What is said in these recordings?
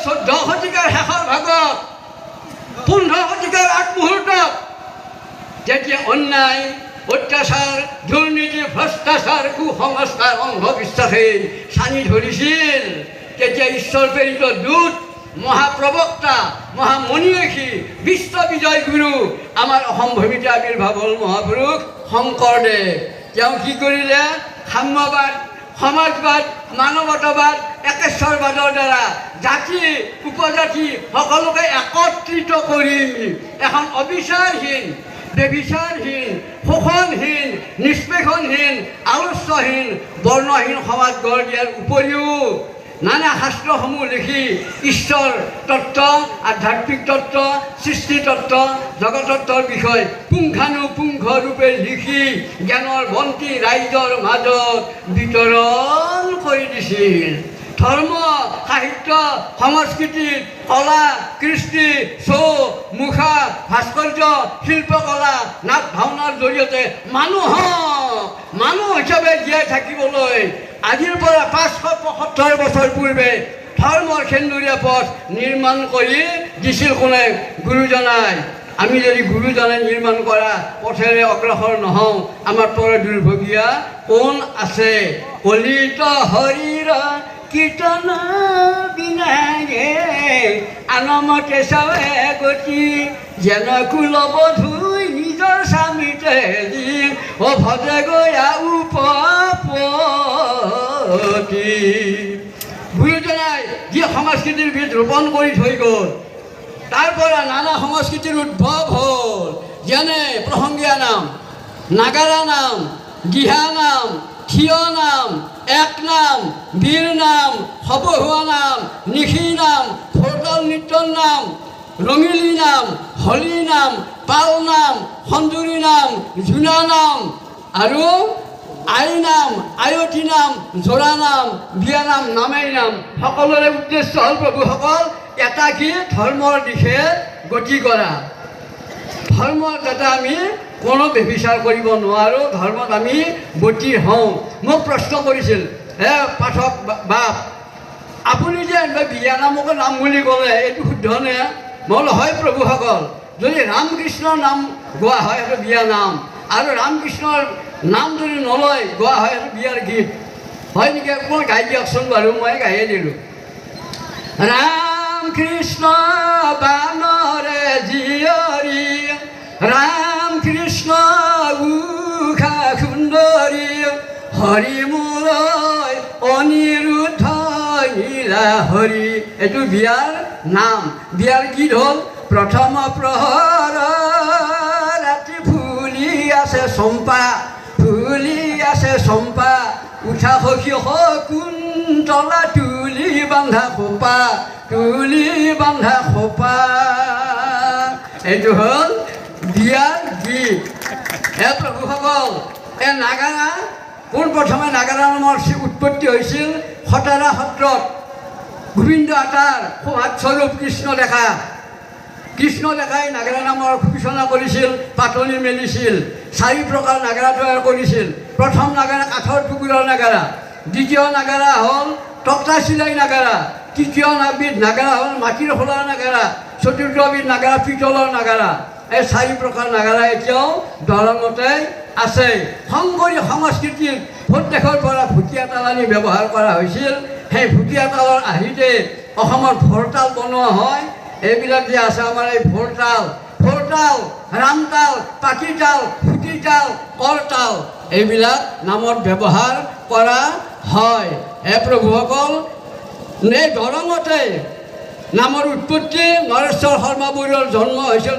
14 শতিকাৰ শেষৰ ভাগত 15 শতিকাৰ আগমুহূৰ্তত যেতিয়া অন্যায় অত্যাচাৰ দুৰ্নীতি ভ্ৰষ্টাচাৰ কুসংস্কাৰ অন্ধবিশ্বাসে চানি ধৰিছিল তেতিয়া ঈশ্বৰ প্ৰেৰিত দূত মহাপ্ৰবক্তা মহামণিষী বিশ্ববিজয় গুৰু আমাৰ অসম ভূমিতে আৱিৰ্ভাৱ হ'ল মহাপুৰুষ শংকৰদেৱ। তেওঁ কি কৰিলে? সাম্যবাদ, সমাজবাদ, মানৱতাবাদ, একেশ্বৰবাদৰ দ্বাৰা জাতি উপজাতি সকলোকে একত্ৰিত কৰি এখন অবিচাৰহীন, বেবিচাৰহীন, শোষণহীন, নিষ্পেষণহীন, আলস্যহীন, বৰ্ণহীন সমাজ গঢ় দিয়াৰ উপৰিও নানা শাস্ত্ৰসমূহ লিখি ঈশ্বৰ তত্ত্ব, আধ্যাত্মিক তত্ত্ব, সৃষ্টি তত্ত্ব, জগতত্বৰ বিষয় পুংখানুপুংখৰূপে লিখি জ্ঞানৰ বন্তি ৰাইজৰ মাজত বিতৰণ কৰি দিছিল। ধৰ্ম, সাহিত্য, সংস্কৃতি, কলা, কৃষ্টি, ছৌ, মুখা, ভাস্কৰ্য, শিল্পকলা, নাট ভাওনাৰ জৰিয়তে মানুহক মানুহ হিচাপে জীয়াই থাকিবলৈ আজিৰ পৰা 575 বছৰ পূৰ্বে ধৰ্মৰ সেন্দুৰীয়া পথ নিৰ্মাণ কৰি দিছিল কোনে? গুৰুজনাই। আমি যদি গুৰুজনাই নিৰ্মাণ কৰা পথেৰে অগ্ৰসৰ নহওঁ আমাৰ পৰা দুৰ্ভগীয়া কোন আছে? কলিত হৰিৰ কীৰ্তন বিনায়ে আনমতে চাৱে গতি যেন কুলবধূই নিজৰ স্বামীতে অ ভজে গয়া উপপতি। গুৰুজনাই যি সংস্কৃতিৰ বীজ ৰোপণ কৰি থৈ গ'ল তাৰ পৰা নানা সংস্কৃতিৰ উদ্ভৱ হ'ল। যেনে প্ৰসংগীয়া নাম, নাগাৰা নাম, দিহা নাম, থিয় নাম, এক নাম, বীৰ নাম, সবহুৱা নাম, নিশি নাম, ভোৰতাল নৃত্যৰ নাম, ৰঙিলী নাম, হলি নাম, পাল নাম, সঞ্জুৰী নাম, জোনা নাম আৰু আই নাম, আয়তী নাম, জোৰা নাম, বিয়া নাম, নামেই নাম। সকলোৰে উদ্দেশ্য হ'ল প্ৰভুসকল এটা কি? ধৰ্মৰ দিশে গতি কৰা। ধৰ্মত যাতে আমি কোনো ব্যভিচাৰ কৰিব নোৱাৰোঁ, ধৰ্মত আমি গতি হওঁ। মোক প্ৰশ্ন কৰিছিল পাঠক বাপ, আপুনি যে বিয়া নামকে নাম বুলি ক'লে এইটো শুদ্ধনে? মই বোলো হয় প্ৰভুসকল, যদি ৰামকৃষ্ণৰ নাম গোৱা হয় সেইটো বিয়া নাম, আৰু ৰামকৃষ্ণৰ নাম যদি নলয় গোৱা হয় সেইটো বিয়াৰ গীত হয় নেকি? মই গাই দিয়কচোন বাৰু। মই গায়ে দিলোঁ। ৰাম কৃষ্ণ বানৰে জীয়ৰী, ৰাম কৃষ্ণ উষা সুন্দৰী, হৰি মোৰ অনিৰুদ্ধ নীলা হৰি। এইটো বিয়াৰ নাম। বিয়াৰ গীত হ'ল প্ৰথম প্ৰহৰ ৰাতি ফুলি আছে চম্পা, ফুলি আছে চম্পা, উঠা সখী শকুন্তলা তুলি বান্ধা খোপা, তুলি বান্ধা খোপা। এইটো হ'ল বিয়াৰ গীত। প্ৰভুসকল নাগাৰা পোনপ্ৰথমে নাগাৰা নামৰ উৎপত্তি হৈছিল খটাৰা সত্ৰত। গোবিন্দ আটাৰ সৌভাগ্যস্বৰূপ কৃষ্ণ ডেকা, কৃষ্ণ ডেকাই নাগাৰা নামৰ সূচনা কৰিছিল, পাতনি মেলিছিল, 4 প্ৰকাৰ নাগাৰা তৈয়াৰ কৰিছিল। প্ৰথম নাগাৰা কাঠৰ টুকুৰাৰ নাগাৰা, দ্বিতীয় নাগাৰা হ'ল তক্তা চিলাই নাগাৰা, তৃতীয় বিধ নাগাৰা হ'ল মাটিৰ খোলাৰ নাগাৰা, চতুৰ্থবিধ নাগাৰা পিতলৰ নাগাৰা। এই 4 প্ৰকাৰ নাগাৰা এতিয়াও দৰঙতে আছে। শংকৰী সংস্কৃতিত প্ৰত্যেকৰ পৰা ভুটীয়া তাল আনি ব্যৱহাৰ কৰা হৈছিল। সেই ভুটীয়া তালৰ আৰ্হিতে অসমত ভোৰতাল বনোৱা হয়। এইবিলাক যে আছে আমাৰ এই ভোৰতাল, ভোৰতাল, ৰামতাল, পাতিতাল, ফুটিতাল, কৰতাল এইবিলাক নামত ব্যৱহাৰ কৰা হয়। প্ৰভুসকল এই দৰঙতে নামৰ উৎপত্তি, নৰেশ্বৰ শৰ্মা বৰুৱাৰ জন্ম হৈছিল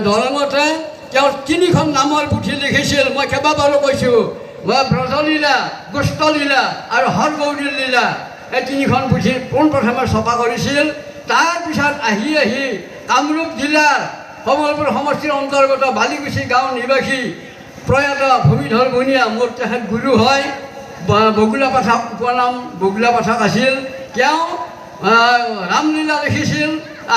দৰঙতে। তেওঁ 3খন নামৰ পুথি লিখিছিল। মই কেইবাবাৰো কৈছোঁ, ব্ৰজলীলা, গোষ্ঠলীলা আৰু হৰগৌৰীৰ লীলা। এই 3খন পুথি পোনপ্ৰথমে ছপা কৰিছিল। তাৰপিছত আহি আহি কামৰূপ জিলাৰ কমলপুৰ সমষ্টিৰ অন্তৰ্গত বালিকুচি গাঁও নিবাসী প্ৰয়াত ভূমিধৰ বনিয়া, মোৰ তেখেত গুৰু হয়, বগুলা পাঠক, উপনাম বগুলা পাঠক আছিল। তেওঁ ৰামলীলা লিখিছিল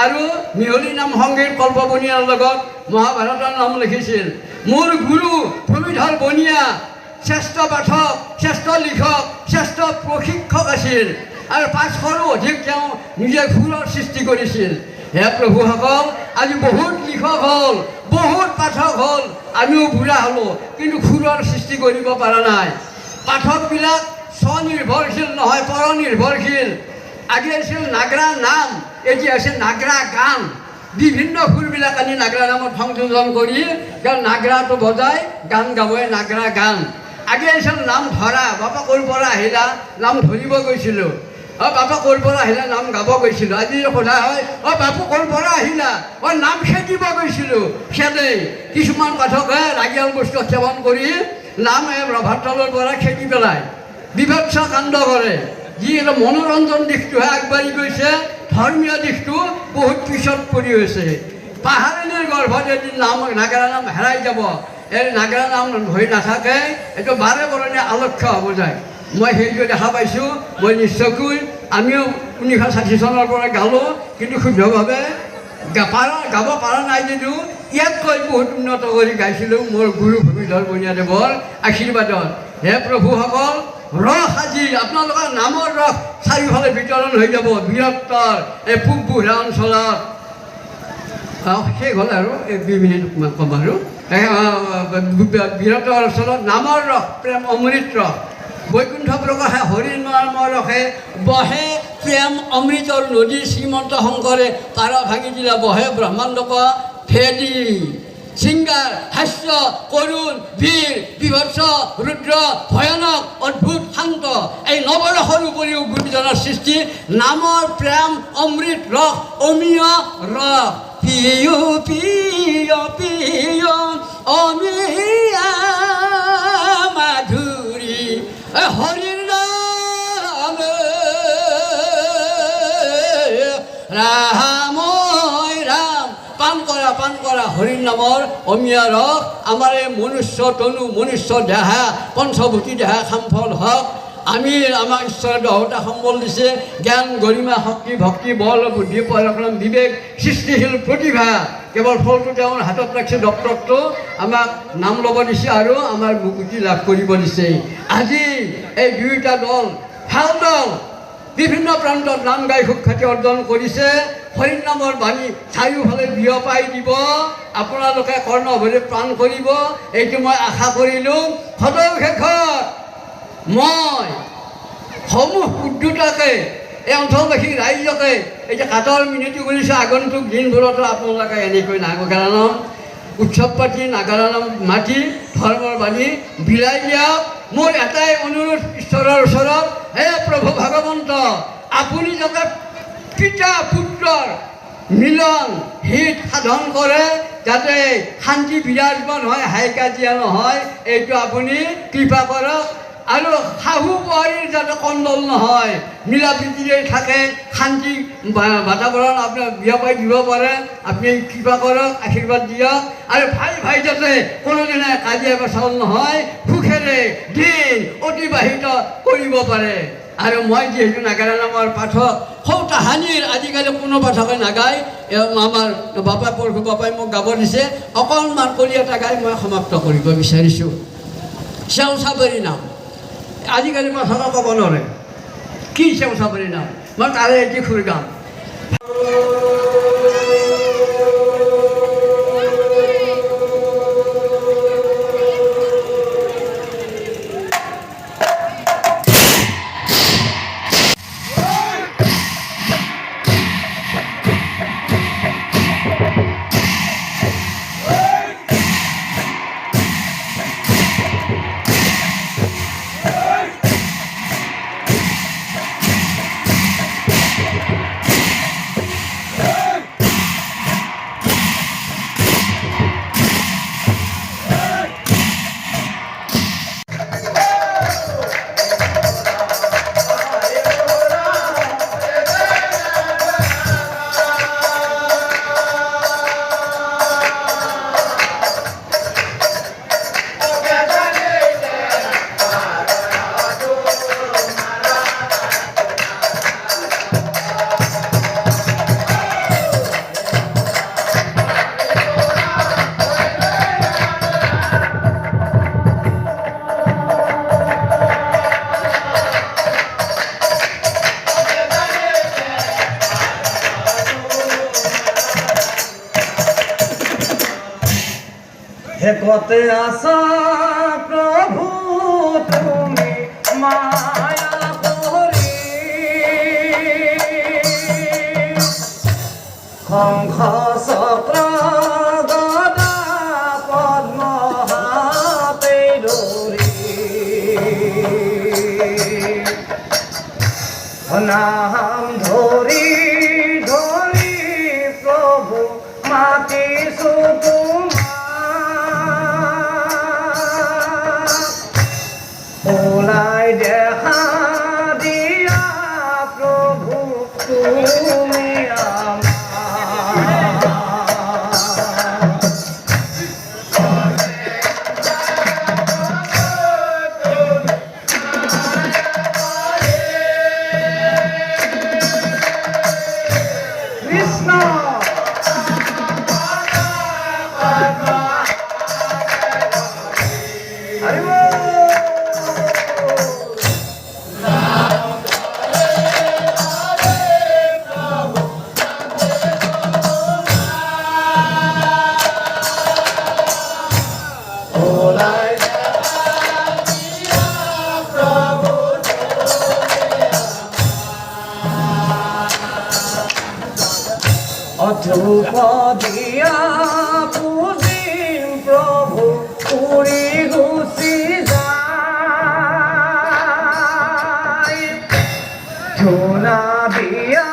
আৰু মিহলি নাম সংগীত কল্প বনিয়াৰ লগত মহাভাৰতৰ নাম লিখিছিল। মোৰ গুৰু ভূমিধৰ বনিয়া শ্ৰেষ্ঠ পাঠক, শ্ৰেষ্ঠ লিখক, শ্ৰেষ্ঠ প্ৰশিক্ষক আছিল। আৰু 500ৰো অধিক তেওঁ নিজে সুৰৰ সৃষ্টি কৰিছিল। হে প্ৰভুসকল, আজি বহুত লিখক হ'ল, বহুত পাঠক হ'ল, আমিও বুঢ়া হ'লোঁ, কিন্তু সুৰৰ সৃষ্টি কৰিব পৰা নাই। পাঠকবিলাক স্বনিৰ্ভৰশীল নহয়, পৰনিৰ্ভৰশীল। আগে আছিল নাগৰা নাম, এতিয়া আছে নাগৰা গান। বিভিন্ন সুৰবিলাক আনি নাগৰা নামত সংযোজন কৰি তেওঁ নাগৰাটো বজাই গান গাবই নাগৰা গান। আগে আছিল নাম ধৰা, বাপা ক'ৰ পৰা আহিলা, নাম ধৰিব গৈছিলোঁ। বাপা ক'ৰ পৰা আহিলা, নাম গাব গৈছিলোঁ। আজি সোধা হয়, বাপু ক'ৰ পৰা আহিলা, নাম খেদিব গৈছিলোঁ। খেদে কিছুমান পাঠকে ৰাগিয়াল বস্তু সেৱন কৰি নাম ৰভাতলৰ পৰা খেদি পেলায়, বিভৎস কাণ্ড কৰে। যি মনোৰঞ্জন দিশটোহে আগবাঢ়ি গৈছে, ধৰ্মীয় দিশটো বহুত পিছত পৰি হৈছে। পাহাৰীৰ গৰ্ভত এদিন নাম নাগাৰা নাম হেৰাই যাব, এই নাগাৰা নাম হৈ নাথাকে, এইটো বাৰে বৰণীয়া আলক্ষ্য হ'ব যায়। মই সেইটো দেখা পাইছোঁ। মই নিশ্চয়কৈ আমিও 1960 চনৰ পৰা গালোঁ, কিন্তু শুদ্ধভাৱে গাব পৰা নাই যদিও ইয়াতকৈ বহুত উন্নত কৰি গাইছিলোঁ মোৰ গুৰু ভূমিধৰ বনিয়াদেৱৰ আশীৰ্বাদত। হে প্ৰভুসকল, ৰস আজি আপোনালোকৰ নামৰ ৰস চাৰিওফালে বিতৰণ হৈ যাব বৃহত্তৰ এই পূব বুঢ়া অঞ্চলত। শেষ হ'ল আৰু 2 মিনিট ক'ম আৰু। বৃহত্তৰ অঞ্চলত নামৰ ৰস, প্ৰেম অমৃত ৰস, বৈকুণ্ঠ প্ৰকাশে হৰিৰ নামৰ ৰসে বহে প্ৰেম অমৃতৰ নদী। শ্ৰীমন্ত শংকৰে পাৰ ভাঙি দিলা বহে ব্ৰহ্মাণ্ডক ভেদি। শৃংগাৰ, হাস্য, কৰুণ, বীৰ, বিভৎস, ৰুদ্ৰ, ভয়ানক, অদ্ভুত, শান্ত, এই নৱৰসৰ উপৰিও গুৰুজনৰ সৃষ্টি নামৰ প্ৰেম অমৃত ৰস, অমীয় ৰস। পিয় পিয় পিয় অমীয়া মাধুৰী হৰিৰ নাম ৰাম ৰাম। পান কৰা হৰিৰ নামৰ অমীয়া ৰস আমাৰ এই মনুষ্য তনু, মনুষ্য দেহা, পঞ্চভূতি দেহা সামফল হওক। আমাক ঈশ্বৰে দহটা সম্বল দিছে, জ্ঞান, গৰিমা, শক্তি, ভক্তি, বল, বুদ্ধি, পৰাক্ৰম, বিবেক, সৃষ্টিশীল প্ৰতিভা। কেৱল ফলটো তেওঁৰ হাতত ৰাখিছে, ডক্টৰটো আমাক নাম ল'ব দিছে আৰু আমাৰ মুক্তি লাভ কৰিব দিছে। আজি এই দুয়োটা দল, ভাল দল, বিভিন্ন প্ৰান্তত নাম গাই সুখ্যাতি অৰ্জন কৰিছে। হৰিৰ নামৰ বাণী চাৰিওফালে বিয়পাই দিব, আপোনালোকে কৰ্ণভৰি প্ৰাণ কৰিব, এইটো মই আশা কৰিলোঁ। সদৌ শেষত মই সমূহ উদ্যোতাকে, এই অঞ্চলবাসী ৰাইজকে এই যে কাটৰ মিনতি কৰিছোঁ, আগন্তুক দিনবোৰতো আপোনালোকে এনেকৈ নাগাৰা নাম উৎসৱ পাতি, নাগাৰা নাম মাতি ধৰ্মৰ বাণী বিলাই দিয়ক। মোৰ এটাই অনুৰোধ ঈশ্বৰৰ ওচৰত, হে প্ৰভু ভগৱন্ত, আপুনি যাতে পিতা পুত্ৰৰ মিলন হিত সাধন কৰে, যাতে শান্তি বিৰাজমান হয়, হাই কাজিয়া নহয়, এইটো আপুনি কৃপা কৰক। আৰু শাহু বোৱাৰীৰ যাতে কণ্ডল নহয়, মিলা প্ৰীতিৰে থাকে, শান্তি বাতাবৰণ আপোনাৰ বিয়পাই দিব পাৰে, আপুনি কৃপা কৰক, আশীৰ্বাদ দিয়ক। আৰু ভাই যাতে কোনোদিনে কাজিয়া পেচাল নহয়, সুখেৰে দিন অতিবাহিত কৰিব পাৰে। আৰু মই যিহেতু নাগাৰা নামৰ পাঠক, সৌ তাহানিৰ আজিকালি কোনো পাঠকে নাগায়, আমাৰ বাপাই পৰশু বাপাই মোক গাব দিছে, অকণমান কলি এটা গাই মই সমাপ্ত কৰিব বিচাৰিছোঁ। চেওচাবৰী নাম আজিকালি পাঠকে ক'ব নোৱাৰে, কি চেওচাবৰী নাম, মই তাৰে এটি সুৰ গাম। একতে আসা প্ৰভু তুমি মায়া কৰি শঙ্খ চক্ৰ গদা পদ্ম হাতে ধৰি নাম ধৰি ধৰি প্ৰভু মাতিছো ওলাই দেখা দিয়া প্রভু তুমি কৃষ্ণ অধূপ দিয়া পূজিম প্রভু পুরি গুচি যায় ধূনা দিয়া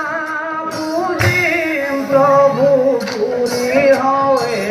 পূজিম প্রভু পুরি হয়ে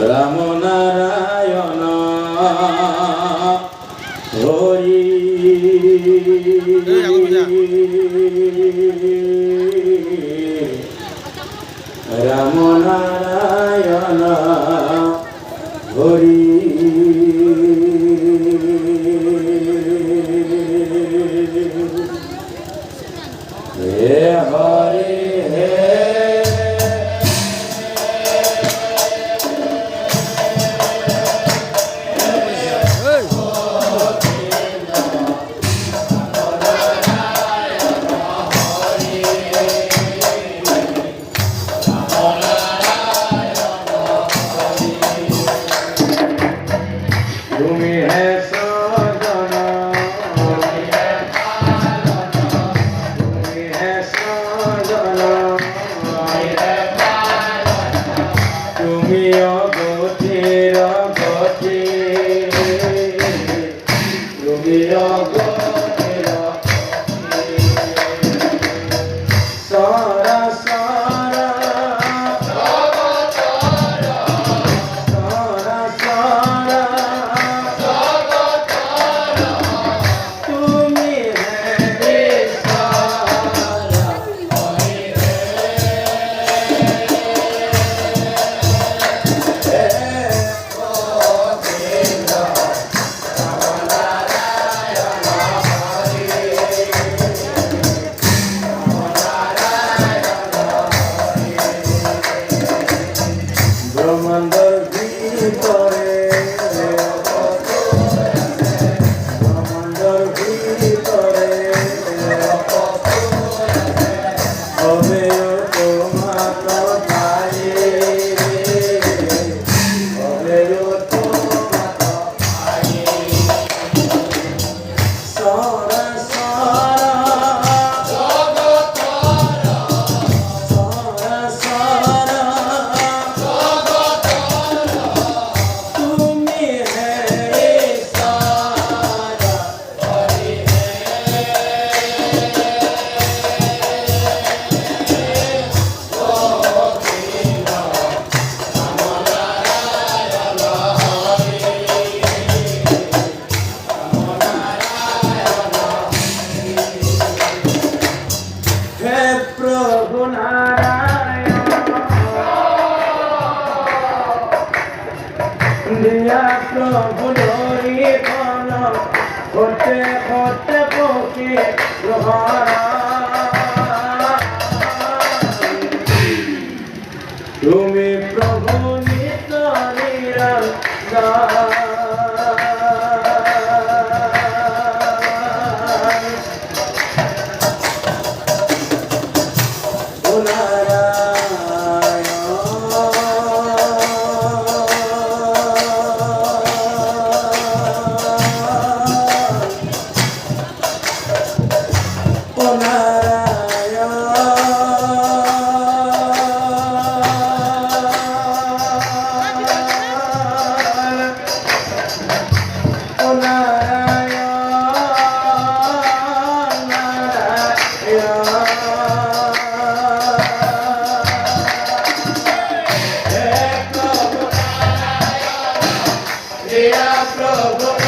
রাম নারায়ণ হরি রাম নারায়ণ হরি হে হরে হে তুমি হে সজন তুমি হে সজন তুমি অগতির গতি তুমি অগতির সরা সরা সরা সরা তুমি হে সারা ব্রহ্মাণ্ডর ভিতরে ব্রহ্মাণ্ডর ভিতরে হবেও তোমার ভাই হবেও তোমার ভাই সরা সরা সরা সরা তুমি হে সারা হে প্রভু নারায়ণ দিয়া প্রভু ধরি ফল হতে হতে পক্ষে লোহারা তুমি প্রভু নিত নিরঞ্জন Prabhu